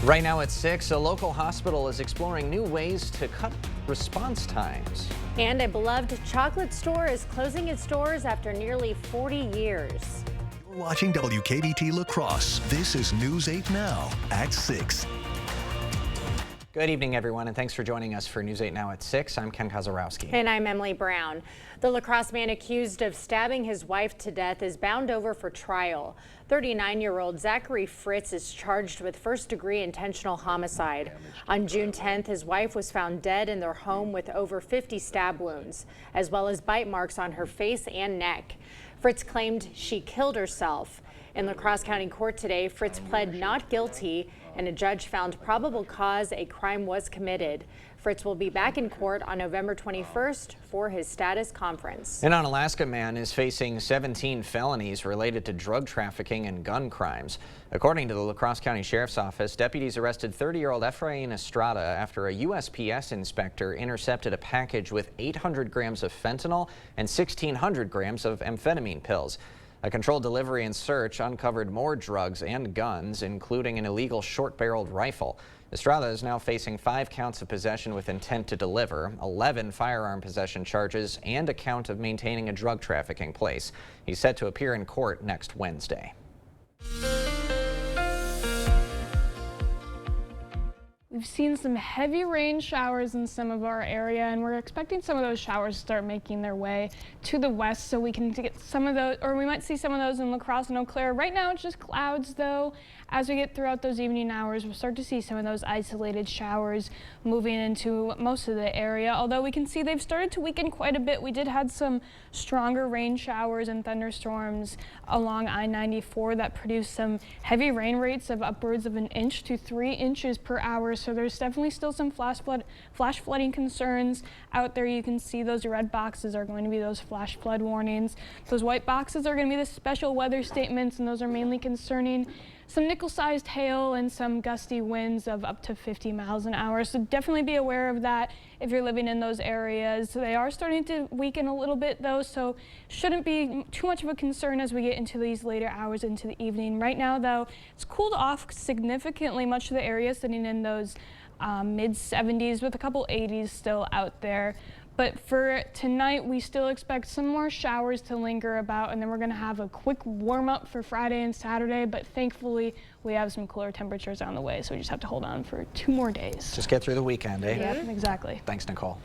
Right now at 6, a local hospital is exploring new ways to cut response times. And a beloved chocolate store is closing its doors after nearly 40 years. You're watching WKBT La Crosse. This is News 8 Now at 6. Good evening, everyone, and thanks for joining us for News 8 Now at 6. I'm Ken Kozarowski. And I'm Emily Brown. The La Crosse man accused of stabbing his wife to death is bound over for trial. 39-year-old Zachary Fritz is charged with first-degree intentional homicide. On June 10th, his wife was found dead in their home with over 50 stab wounds, as well as bite marks on her face and neck. Fritz claimed she killed herself. In La Crosse County Court today, Fritz pled not guilty, and a judge found probable cause a crime was committed. Fritz will be back in court on November 21st for his status conference. An Onalaska man is facing 17 felonies related to drug trafficking and gun crimes. According to the La Crosse County Sheriff's Office, deputies arrested 30-year-old Efrain Estrada after a USPS inspector intercepted a package with 800 grams of fentanyl and 1,600 grams of amphetamine pills. A controlled delivery and search uncovered more drugs and guns, including an illegal short-barreled rifle. Estrada is now facing 5 counts of possession with intent to deliver, 11 firearm possession charges, and a count of maintaining a drug trafficking place. He's set to appear in court next Wednesday. We've seen some heavy rain showers in some of our area, and we're expecting some of those showers to start making their way to the west, so we can get some of those, or we might see some of those in La Crosse and Eau Claire. Right now it's just clouds, though. As we get throughout those evening hours, we'll start to see some of those isolated showers moving into most of the area, although we can see they've started to weaken quite a bit. We did have some stronger rain showers and thunderstorms along I-94 that produced some heavy rain rates of upwards of 1 inch to 3 inches per hour. So there's definitely still some flash flooding concerns out there. You can see those red boxes are going to be those flash flood warnings. Those white boxes are going to be the special weather statements, and those are mainly concerning some nickel-sized hail and some gusty winds of up to 50 miles an hour. So definitely be aware of that if you're living in those areas. They are starting to weaken a little bit, though, so shouldn't be too much of a concern as we get into these later hours into the evening. Right now, though, it's cooled off significantly. Much of the area sitting in those mid-70s with a couple 80s still out there. But for tonight, we still expect some more showers to linger about, and then we're going to have a quick warm-up for Friday and Saturday. But thankfully, we have some cooler temperatures on the way, so we just have to hold on for 2 more days. Just get through the weekend, eh? Yeah, exactly. Thanks, Nicole.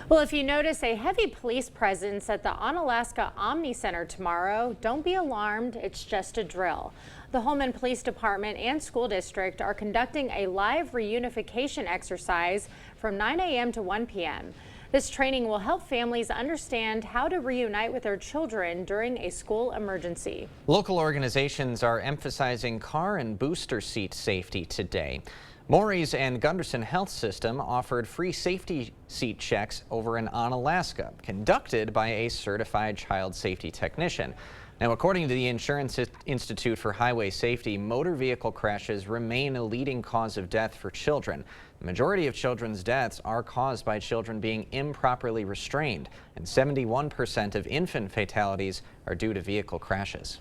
Well, if you notice a heavy police presence at the Onalaska Omni Center tomorrow, don't be alarmed. It's just a drill. The Holmen Police Department and School District are conducting a live reunification exercise from 9 a.m. to 1 p.m. This training will help families understand how to reunite with their children during a school emergency. Local organizations are emphasizing car and booster seat safety today. Maury's and Gunderson Health System offered free safety seat checks over in Onalaska, conducted by a certified child safety technician. Now, according to the Insurance Institute for Highway Safety, motor vehicle crashes remain a leading cause of death for children. The majority of children's deaths are caused by children being improperly restrained, and 71% of infant fatalities are due to vehicle crashes.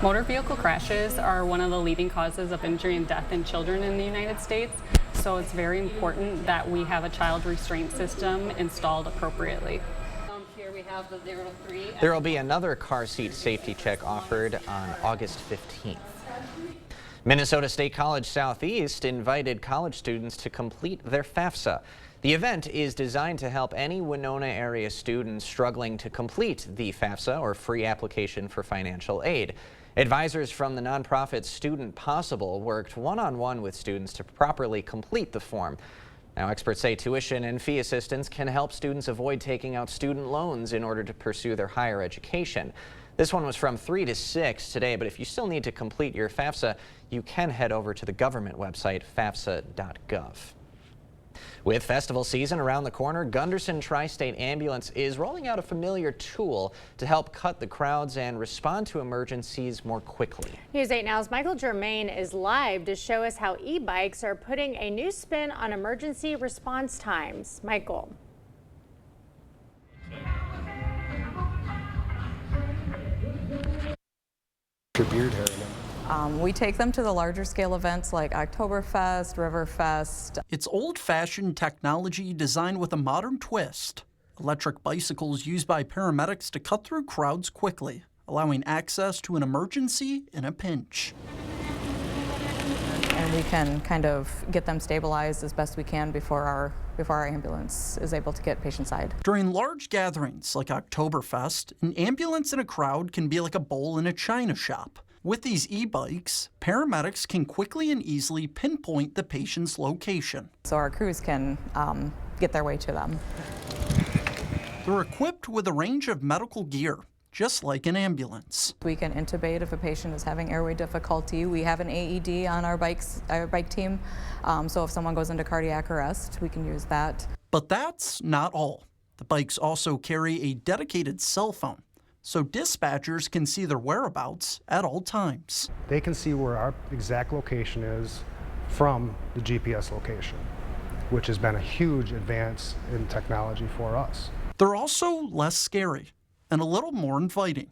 Motor vehicle crashes are one of the leading causes of injury and death in children in the United States, so it's very important that we have a child restraint system installed appropriately. Here we have the 03. There will be another car seat safety check offered on August 15th. Minnesota State College Southeast invited college students to complete their FAFSA. The event is designed to help any Winona area students struggling to complete the FAFSA, or free application for financial aid. Advisors from the nonprofit Student Possible worked one-on-one with students to properly complete the form. Now, experts say tuition and fee assistance can help students avoid taking out student loans in order to pursue their higher education. This one was from 3 to 6 today, but if you still need to complete your FAFSA, you can head over to the government website, fafsa.gov. With festival season around the corner, Gunderson Tri-State Ambulance is rolling out a familiar tool to help cut the crowds and respond to emergencies more quickly. News 8 Now's Michael Germain is live to show us how e-bikes are putting a new spin on emergency response times. Michael. Your beard hair. We take them to the larger scale events like Oktoberfest, Riverfest. It's old-fashioned technology designed with a modern twist. Electric bicycles used by paramedics to cut through crowds quickly, allowing access to an emergency in a pinch. And we can kind of get them stabilized as best we can before our ambulance is able to get patient side. During large gatherings like Oktoberfest, an ambulance in a crowd can be like a bowl in a china shop. With these e-bikes, paramedics can quickly and easily pinpoint the patient's location. So our crews can get their way to them. They're equipped with a range of medical gear, just like an ambulance. We can intubate if a patient is having airway difficulty. We have an AED on our bike team, so if someone goes into cardiac arrest, we can use that. But that's not all. The bikes also carry a dedicated cell phone, so dispatchers can see their whereabouts at all times. They can see where our exact location is from the GPS location, which has been a huge advance in technology for us. They're also less scary and a little more inviting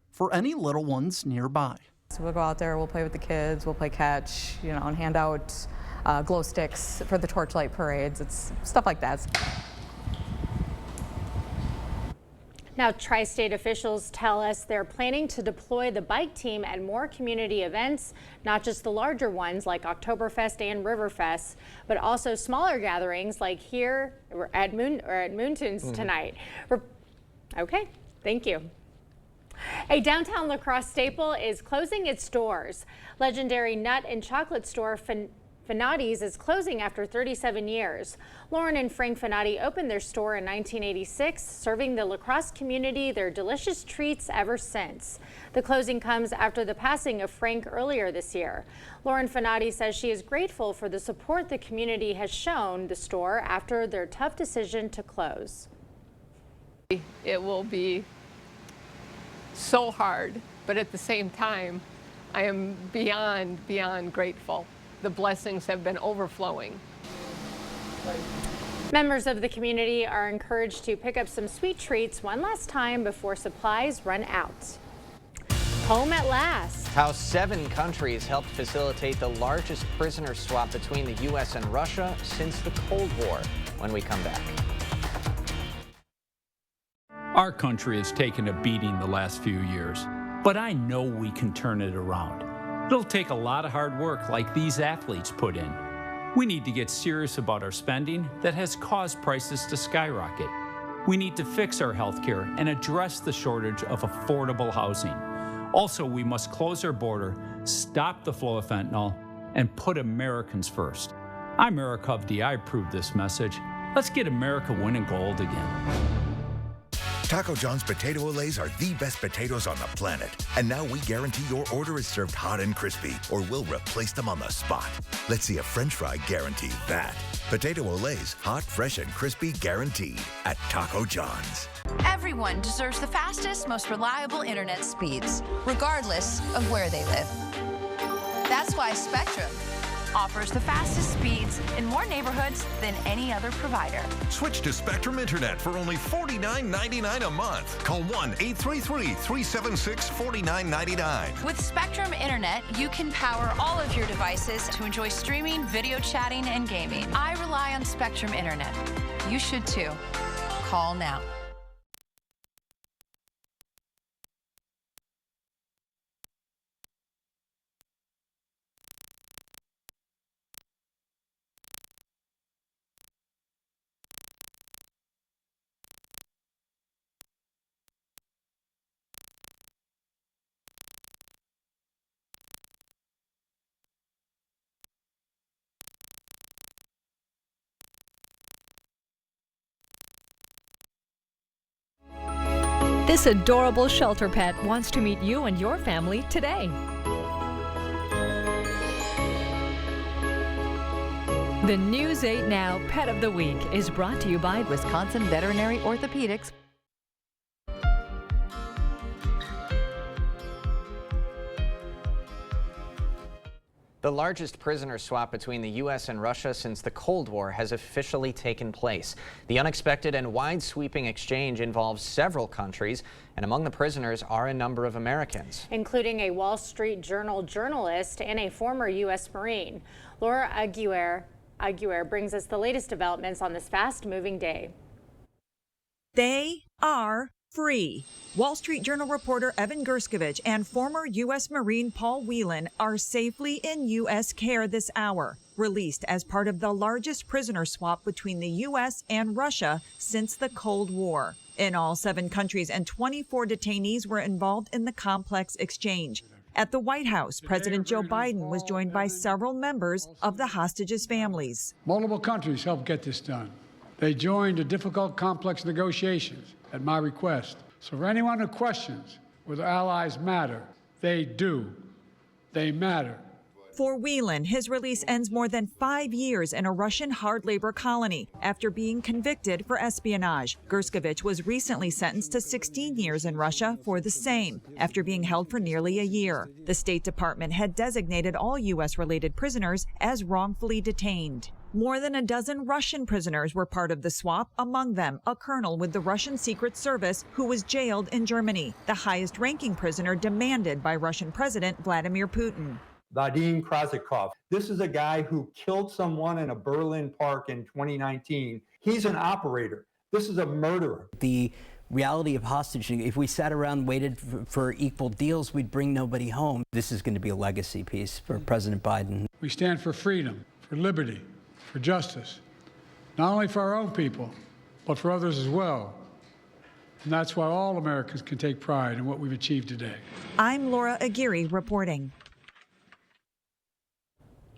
for any little ones nearby. So we'll go out there, we'll play with the kids, we'll play catch, and hand out glow sticks for the torchlight parades. It's stuff like that. Now, Tri-State officials tell us they're planning to deploy the bike team at more community events, not just the larger ones like Oktoberfest and Riverfest, but also smaller gatherings like here at Moontunes tonight. Okay, thank you. A downtown La Crosse staple is closing its doors. Legendary nut and chocolate store Finati's is closing after 37 years. Lauren and Frank Finati opened their store in 1986, serving the La Crosse community their delicious treats ever since. The closing comes after the passing of Frank earlier this year. Lauren Finati says she is grateful for the support the community has shown the store after their tough decision to close. It will be so hard, but at the same time, I am beyond grateful. The blessings have been overflowing. Members of the community are encouraged to pick up some sweet treats one last time before supplies run out. Home at last. How 7 countries helped facilitate the largest prisoner swap between the U.S. and Russia since the Cold War. When we come back. Our country has taken a beating the last few years, but I know we can turn it around. It'll take a lot of hard work like these athletes put in. We need to get serious about our spending that has caused prices to skyrocket. We need to fix our healthcare and address the shortage of affordable housing. Also, we must close our border, stop the flow of fentanyl, and put Americans first. I'm Eric Hovde. I approve this message. Let's get America winning gold again. Taco John's potato olays are the best potatoes on the planet. And now we guarantee your order is served hot and crispy, or we'll replace them on the spot. Let's see a French fry guarantee that. Potato olays, hot, fresh, and crispy guaranteed at Taco John's. Everyone deserves the fastest, most reliable internet speeds, regardless of where they live. That's why Spectrum offers the fastest speeds in more neighborhoods than any other provider. Switch to Spectrum Internet for only $49.99 a month. Call 1-833-376-4999. With Spectrum Internet, you can power all of your devices to enjoy streaming, video chatting, and gaming. I rely on Spectrum Internet. You should too. Call now. This adorable shelter pet wants to meet you and your family today. The News 8 Now Pet of the Week is brought to you by Wisconsin Veterinary Orthopedics. The largest prisoner swap between the U.S. and Russia since the Cold War has officially taken place. The unexpected and wide-sweeping exchange involves several countries, and among the prisoners are a number of Americans, including a Wall Street Journal journalist and a former U.S. Marine. Laura Aguirre brings us the latest developments on this fast-moving day. They are free. Wall Street Journal reporter Evan Gershkovich and former U.S. Marine Paul Whelan are safely in U.S. care this hour, released as part of the largest prisoner swap between the U.S. and Russia since the Cold War. In all, 7 countries and 24 detainees were involved in the complex exchange. At the White House, President Joe Biden was joined by several members of the hostages' families. Multiple countries helped get this done. They joined the difficult, complex negotiations at my request. So for anyone who questions whether allies matter, they do. They matter. For Whelan, his release ends more than 5 years in a Russian hard labor colony after being convicted for espionage. Gershkovich was recently sentenced to 16 years in Russia for the same, after being held for nearly a year. The State Department had designated all U.S.-related prisoners as wrongfully detained. More than a dozen Russian prisoners were part of the swap, among them a colonel with the Russian Secret Service who was jailed in Germany, the highest-ranking prisoner demanded by Russian President Vladimir Putin. Vadim Krasikov. This is a guy who killed someone in a Berlin park in 2019. He's an operator. This is a murderer. The reality of hostage, if we sat around and waited for equal deals, we'd bring nobody home. This is going to be a legacy piece for President Biden. We stand for freedom, for liberty, for justice, not only for our own people, but for others as well. And that's why all Americans can take pride in what we've achieved today. I'm Laura Aguirre reporting.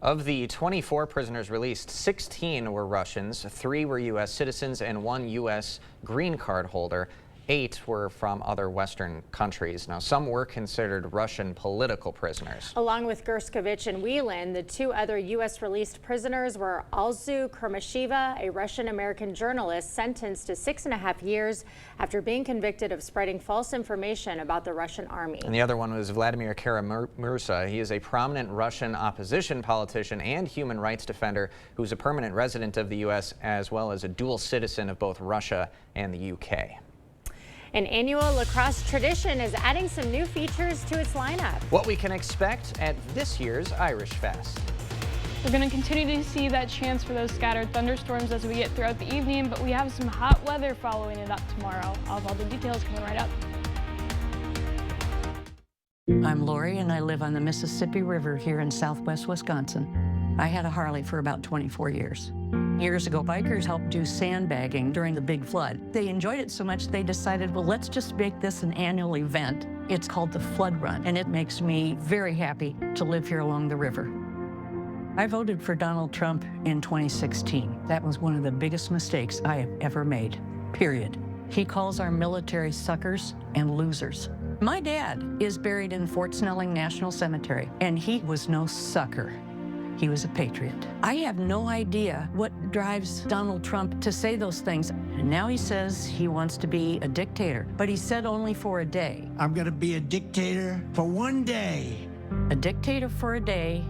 Of the 24 prisoners released, 16 were Russians, 3 were U.S. citizens, and 1 U.S. green card holder. 8 were from other Western countries. Now, some were considered Russian political prisoners. Along with Gershkovich and Whelan, the 2 other U.S. released prisoners were Alzu Kurmashiva, a Russian-American journalist sentenced to 6.5 years after being convicted of spreading false information about the Russian army. And the other one was Vladimir Kara-Murza. He is a prominent Russian opposition politician and human rights defender who's a permanent resident of the U.S. as well as a dual citizen of both Russia and the U.K. An annual lacrosse tradition is adding some new features to its lineup. What we can expect at this year's Irish Fest. We're going to continue to see that chance for those scattered thunderstorms as we get throughout the evening, but we have some hot weather following it up tomorrow. I'll have all the details coming right up. I'm Lori, and I live on the Mississippi River here in southwest Wisconsin. I had a Harley for about 24 years. Years ago, bikers helped do sandbagging during the big flood. They enjoyed it so much they decided, well, let's just make this an annual event. It's called the Flood Run, and it makes me very happy to live here along the river. I voted for Donald Trump in 2016. That was one of the biggest mistakes I have ever made, period. He calls our military suckers and losers. My dad is buried in Fort Snelling National Cemetery, and he was no sucker. He was a patriot. I have no idea what drives Donald Trump to say those things. And now he says he wants to be a dictator, but he said only for a day. I'm going to be a dictator for one day. A dictator for a day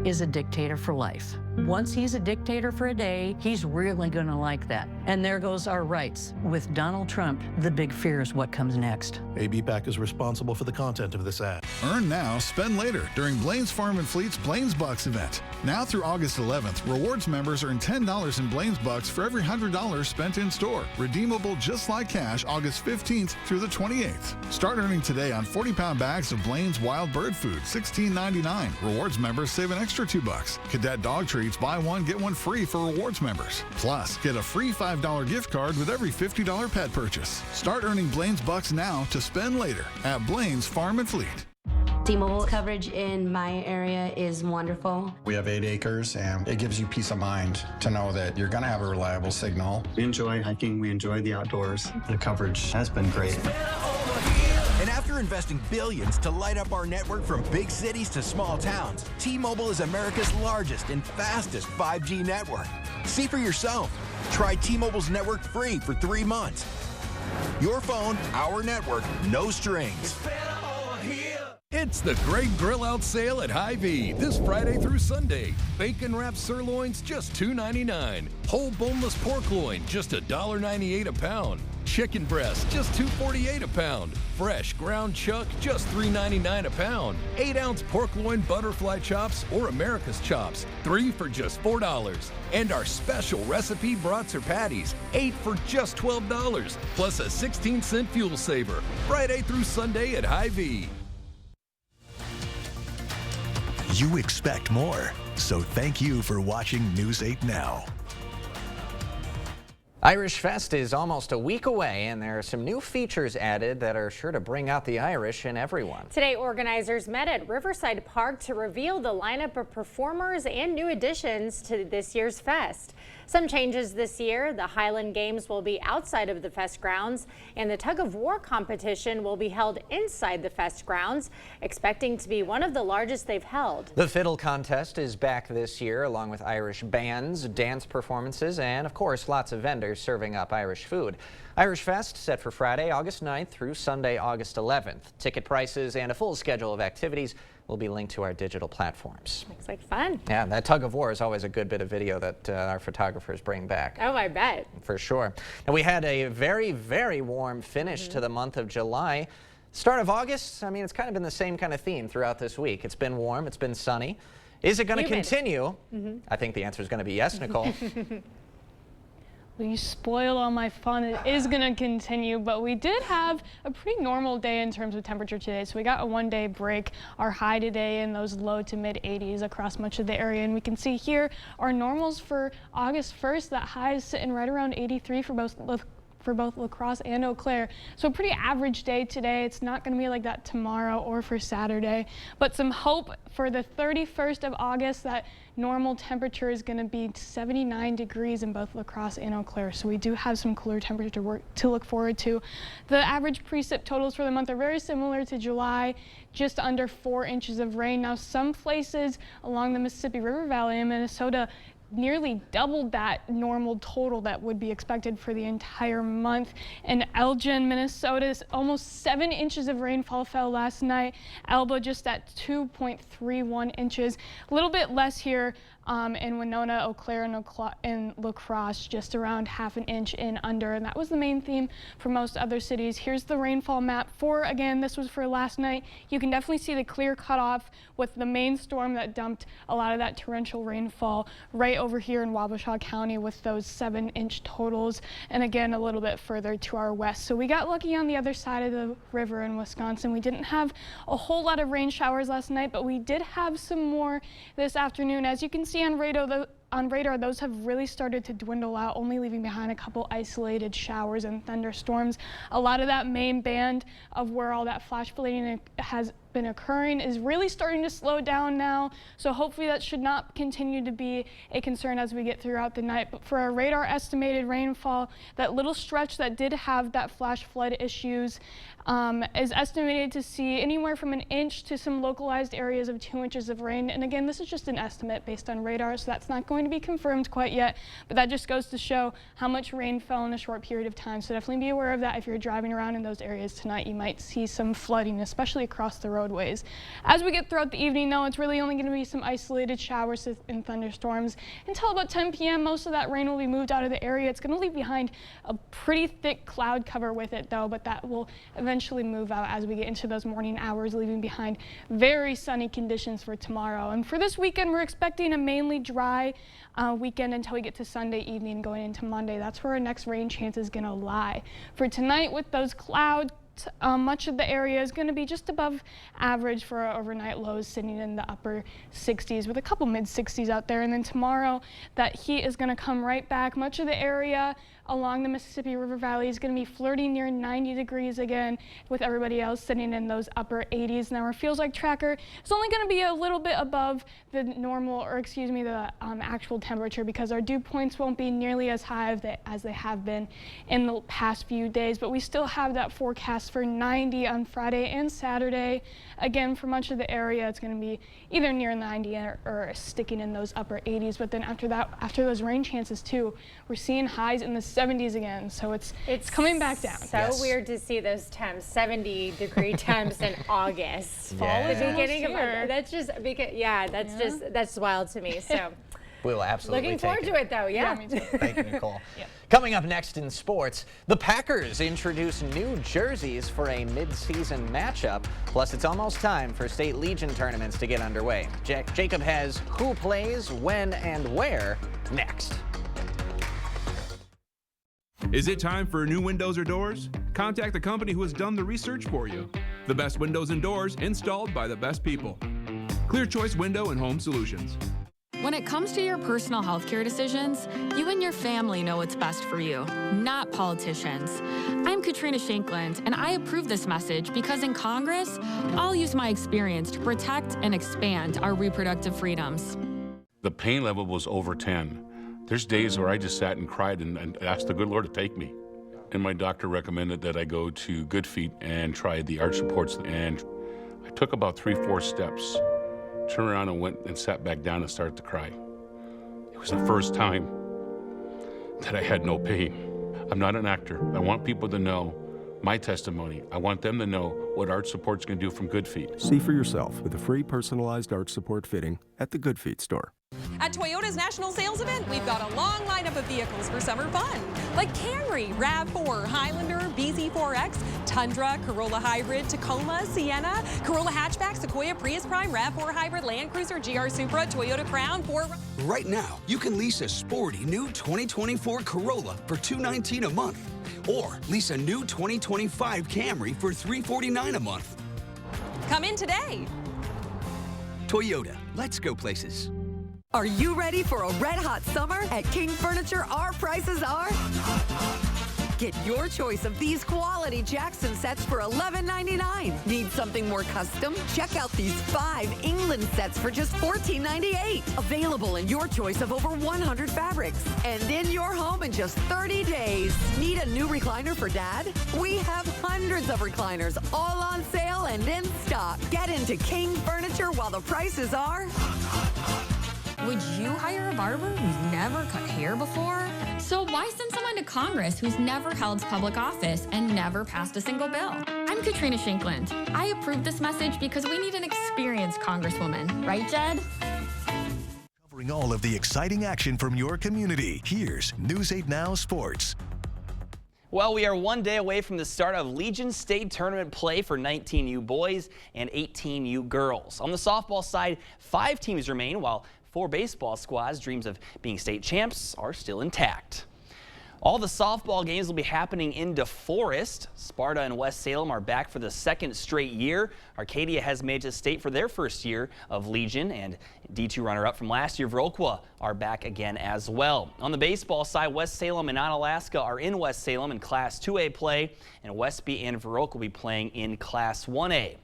is a dictator for life. Once he's a dictator for a day, he's really going to like that. And there goes our rights. With Donald Trump, the big fear is what comes next. AB PAC is responsible for the content of this ad. Earn now, spend later during Blaine's Farm and Fleet's Blaine's Bucks event. Now through August 11th, rewards members earn $10 in Blaine's Bucks for every $100 spent in store. Redeemable just like cash August 15th through the 28th. Start earning today on 40-pound bags of Blaine's Wild Bird Food, $16.99. Rewards members save an extra $2. Cadet Dog Treats, buy one, get one free for rewards members. Plus, get a free $5 gift card with every $50 pet purchase. Start earning Blaine's Bucks now to spend later at Blaine's Farm and Fleet. T-Mobile coverage in my area is wonderful. We have 8 acres, and it gives you peace of mind to know that you're going to have a reliable signal. We enjoy hiking. We enjoy the outdoors. The coverage has been great. And after investing billions to light up our network from big cities to small towns, T-Mobile is America's largest and fastest 5G network. See for yourself. Try T-Mobile's network free for 3 months. Your phone, our network, no strings. It's the Great Grill Out Sale at Hy-Vee this Friday through Sunday. Bacon wrapped sirloins just $2.99. Whole boneless pork loin just $1.98 a pound. Chicken breast just $2.48 a pound. Fresh ground chuck just $3.99 a pound. 8-ounce pork loin butterfly chops or America's chops, 3 for just $4. And our special recipe brats or patties, 8 for just $12, plus a 16-cent fuel saver. Friday through Sunday at Hy-Vee. You expect more, so thank you for watching News 8 Now. Irish Fest is almost a week away, and there are some new features added that are sure to bring out the Irish in everyone. Today, organizers met at Riverside Park to reveal the lineup of performers and new additions to this year's fest. Some changes this year: the Highland Games will be outside of the fest grounds, and the tug of war competition will be held inside the fest grounds, expecting to be one of the largest they've held. The fiddle contest is back this year, along with Irish bands, dance performances, and of course lots of vendors serving up Irish food. Irish Fest set for Friday, August 9th through Sunday, August 11th. Ticket prices and a full schedule of activities will be linked to our digital platforms. Looks like fun. Yeah, that tug of war is always a good bit of video that our photographers bring back. Oh, I bet. For sure. Now, we had a very, very warm finish to the month of July. Start of August, I mean, it's kind of been the same kind of theme throughout this week. It's been warm, it's been sunny. Is it going to continue? I think the answer is going to be yes, Nicole. Well, you spoiled all my fun. It is going to continue, but we did have a pretty normal day in terms of temperature today. So we got a one-day break. Our high today in those low to mid 80s across much of the area. And we can see here our normals for August 1st. That high is sitting right around 83 for both La Crosse and Eau Claire. So a pretty average day today. It's not going to be like that tomorrow or for Saturday, but some hope for the 31st of August. That normal temperature is going to be 79 degrees in both La Crosse and Eau Claire. So we do have some cooler temperature to look forward to. The average precip totals for the month are very similar to July, just under 4 inches of rain. Now, some places along the Mississippi River Valley in Minnesota nearly doubled that normal total that would be expected for the entire month. In Elgin, Minnesota, almost 7 inches of rainfall fell last night. Elba just at 2.31 inches. A little bit less here in Winona, Eau Claire, and La Crosse, just around ½ an inch and under. And that was the main theme for most other cities. Here's the rainfall map again, this was for last night. You can definitely see the clear cutoff with the main storm that dumped a lot of that torrential rainfall right over here in Wabasha County with those 7-inch totals, and again a little bit further to our west. So we got lucky on the other side of the river in Wisconsin. We didn't have a whole lot of rain showers last night, but we did have some more this afternoon. As you can see on radar, those have really started to dwindle out, only leaving behind a couple isolated showers and thunderstorms. A lot of that main band of where all that flash flooding has been occurring is really starting to slow down now, so hopefully that should not continue to be a concern as we get throughout the night. But for our radar estimated rainfall, that little stretch that did have that flash flood issues is estimated to see anywhere from 1 inch to some localized areas of 2 inches of rain. And again, this is just an estimate based on radar, so that's not going to be confirmed quite yet, but that just goes to show how much rain fell in a short period of time. So definitely be aware of that. If you're driving around in those areas tonight, you might see some flooding, especially across the roadways. As we get throughout the evening, though, it's really only going to be some isolated showers and thunderstorms. Until about 10 p.m., most of that rain will be moved out of the area. It's going to leave behind a pretty thick cloud cover with it, though, but that will eventually move out as we get into those morning hours, leaving behind very sunny conditions for tomorrow. And for this weekend, we're expecting a mainly dry weekend until we get to Sunday evening going into Monday. That's where our next rain chance is going to lie. For tonight, with those clouds, much of the area is going to be just above average for our overnight lows, sitting in the upper 60s with a couple mid 60s out there. And then tomorrow, that heat is going to come right back. Much of the area along the Mississippi River Valley is going to be flirting near 90 degrees again, with everybody else sitting in those upper 80s. Now our Feels Like tracker is only going to be a little bit above the normal, or excuse me, the actual temperature, because our dew points won't be nearly as high as they have been in the past few days, but we still have that forecast forecast for 90 on Friday and Saturday. Again, for much of the area, it's going to be either near 90 or sticking in those upper 80s. But then after that, after those rain chances too, we're seeing highs in the 70s again. So it's coming back down. So weird to see those temps, 70-degree temps in August. Fall is the beginning of here. that's just because that's wild to me. So. We'll absolutely Looking forward to it, though. Yeah. Me too. Thank you, Nicole. Coming up next in sports, the Packers introduce new jerseys for a mid-season matchup. Plus, it's almost time for State Legion tournaments to get underway. Jacob has who plays, when, and where next. Is it time for new windows or doors? Contact the company who has done the research for you. The best windows and doors installed by the best people. Clear Choice Window and Home Solutions. When it comes to your personal healthcare decisions, you and your family know what's best for you, not politicians. I'm Katrina Shankland, and I approve this message because in Congress, I'll use my experience to protect and expand our reproductive freedoms. The pain level was over 10. There's days where I just sat and cried and asked the good Lord to take me. And my doctor recommended that I go to Good Feet and try the arch supports, and I took about 3-4 steps. Turned around and went and sat back down and started to cry. It was the first time that I had no pain. I'm not an actor. I want people to know my testimony. I want them to know what arch support's going to do from Good Feet. See for yourself with a free personalized arch support fitting at the Good Feet store. At Toyota's National Sales Event, we've got a long lineup of vehicles for summer fun, like Camry, RAV4, Highlander, BZ4X, Tundra, Corolla Hybrid, Tacoma, Sienna, Corolla Hatchback, Sequoia, Prius Prime, RAV4 Hybrid, Land Cruiser, GR Supra, Toyota Crown, Right now, you can lease a sporty new 2024 Corolla for $219 a month, or lease a new 2025 Camry for $349 a month. Come in today. Toyota, let's go places. Are you ready for a red-hot summer? At King Furniture, our prices are... Get your choice of these quality Jackson sets for $11.99. Need something more custom? Check out these 5 England sets for just $14.98. Available in your choice of over 100 fabrics. And in your home in just 30 days. Need a new recliner for Dad? We have hundreds of recliners all on sale and in stock. Get into King Furniture while the prices are... Would you hire a barber who's never cut hair before? So why send someone to Congress who's never held public office and never passed a single bill? I'm Katrina Shankland. I approve this message because we need an experienced Congresswoman. Right, Jed? Covering all of the exciting action from your community, here's News 8 Now Sports. Well, we are one day away from the start of Legion State Tournament play for 19U boys and 18U girls. On the softball side, 5 teams remain, while 4 baseball squads' dreams of being state champs are still intact. All the softball games will be happening in DeForest. Sparta and West Salem are back for the 2nd straight year. Arcadia has made it to state for their first year of Legion, and D2 runner-up from last year, Viroqua, are back again as well. On the baseball side, West Salem and Onalaska are in West Salem in Class 2A play, and Westby and Viroqua will be playing in Class 1A.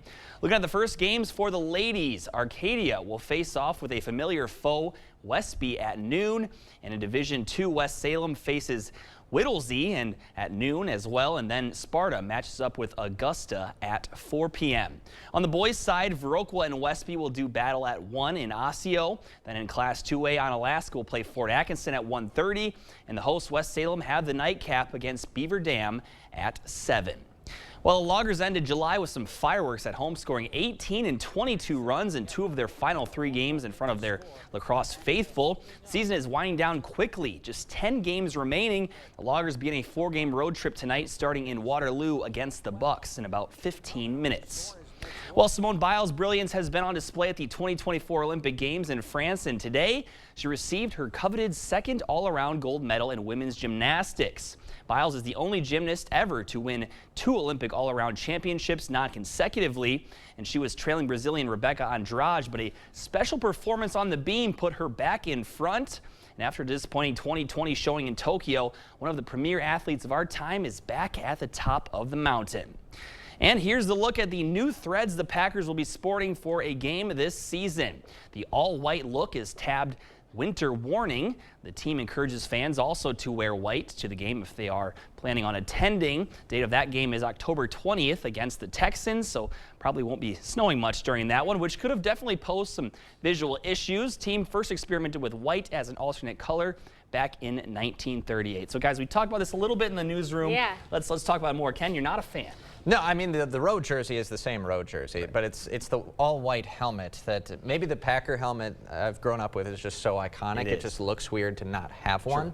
Looking at the first games for the ladies, Arcadia will face off with a familiar foe, Westby, at noon. And in Division II, West Salem faces Whittlesey and at noon as well. And then Sparta matches up with Augusta at 4 p.m. On the boys' side, Viroqua and Westby will do battle at 1 in Osseo. Then in Class 2A, Onalaska will play Fort Atkinson at 1:30. And the hosts, West Salem, have the nightcap against Beaver Dam at 7. Well, the Loggers ended July with some fireworks at home, scoring 18 and 22 runs in 2 of their final 3 games in front of their lacrosse faithful. The season is winding down quickly. Just 10 games remaining. The Loggers begin a 4-game road trip tonight, starting in Waterloo against the Bucks in about 15 minutes. Well, Simone Biles' brilliance has been on display at the 2024 Olympic Games in France, and today she received her coveted 2nd all-around gold medal in women's gymnastics. Biles is the only gymnast ever to win 2 Olympic all-around championships non-consecutively, and she was trailing Brazilian Rebecca Andrade, but a special performance on the beam put her back in front. And after a disappointing 2020 showing in Tokyo, one of the premier athletes of our time is back at the top of the mountain. And here's the look at the new threads the Packers will be sporting for a game this season. The all-white look is tabbed winter warning. The team encourages fans also to wear white to the game if they are planning on attending. Date of that game is October 20th against the Texans, so probably won't be snowing much during that one, which could have definitely posed some visual issues. Team first experimented with white as an alternate color back in 1938. So guys, we talked about this a little bit in the newsroom. Yeah. Let's talk about it more. Ken, you're not a fan. No, I mean the road jersey is the same road jersey, but it's the all-white helmet that maybe the Packer helmet I've grown up with is just so iconic. It just looks weird to not have one.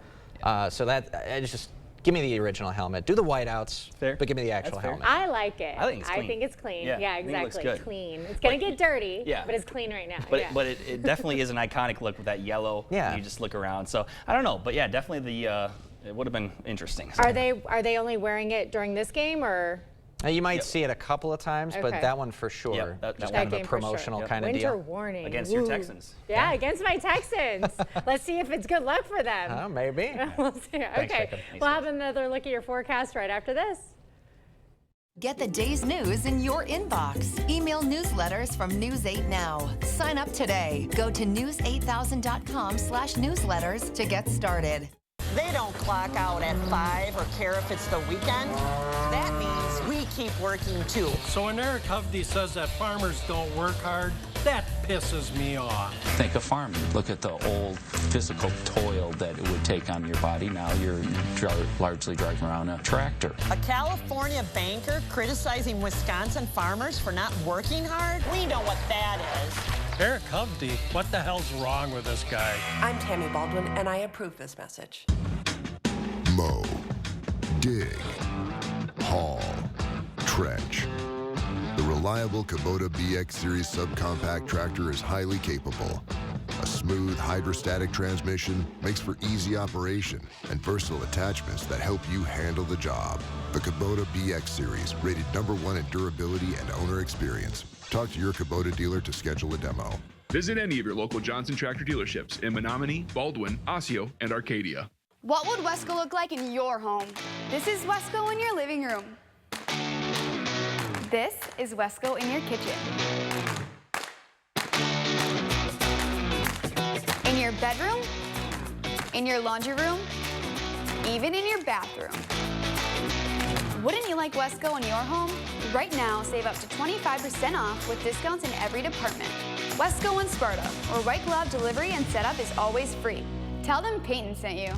So that it's just give me the original helmet. Do the whiteouts, but give me the actual helmet. I like it. I think it's clean. I think it's clean. Yeah, Yeah, I think it looks exactly. good. Clean. It's gonna get dirty. Yeah. But it's clean right now. But yeah. but it definitely is an iconic look with that yellow. Yeah. You just look around. So I don't know, but yeah, definitely it would have been interesting. So. Are they only wearing it during this game or? You might see it a couple of times, but Okay. that one for sure. Yep, That's that kind of a game for sure. promotional Yep. kind of Winter deal. warning. Against Ooh. your Texans. Yeah, against my Texans. Let's see if it's good luck for them. Maybe. We'll see. Thanks, Okay, Jacob. we'll have another look at your forecast right after this. Get the day's news in your inbox. Email newsletters from News 8 Now. Sign up today. Go to news8000.com/newsletters to get started. They don't clock out at 5 or care if it's the weekend. That means we keep working too. So when Eric Hovde says that farmers don't work hard, that pisses me off. Think of farming. Look at the old physical toil that it would take on your body. Now you're largely driving around a tractor. A California banker criticizing Wisconsin farmers for not working hard? We know what that is. Eric Hovde, what the hell's wrong with this guy? I'm Tammy Baldwin, and I approve this message. Mow, dig, haul, trench. The reliable Kubota BX Series subcompact tractor is highly capable. A smooth hydrostatic transmission makes for easy operation and versatile attachments that help you handle the job. The Kubota BX Series, rated #1 in durability and owner experience. Talk to your Kubota dealer to schedule a demo. Visit any of your local Johnson Tractor dealerships in Menominee, Baldwin, Osseo, and Arcadia. What would Wesco look like in your home? This is Wesco in your living room. This is Wesco in your kitchen. In your bedroom, in your laundry room, even in your bathroom. Wouldn't you like Wesco in your home? Right now, save up to 25% off with discounts in every department. Wesco and Sparta, or white glove delivery and setup is always free. Tell them Peyton sent you.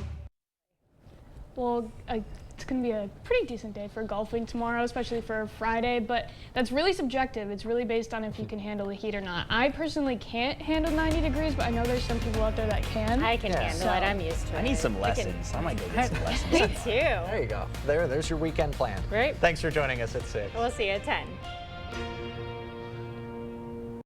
Well, it's going to be a pretty decent day for golfing tomorrow, especially for Friday, but that's really subjective. It's really based on if you can handle the heat or not. I personally can't handle 90 degrees, but I know there's some people out there that can. I can handle it. I'm used to it. I need some lessons. I might go get some lessons. Me too. There you go. There's your weekend plan. Right. Thanks for joining us at 6. We'll see you at 10.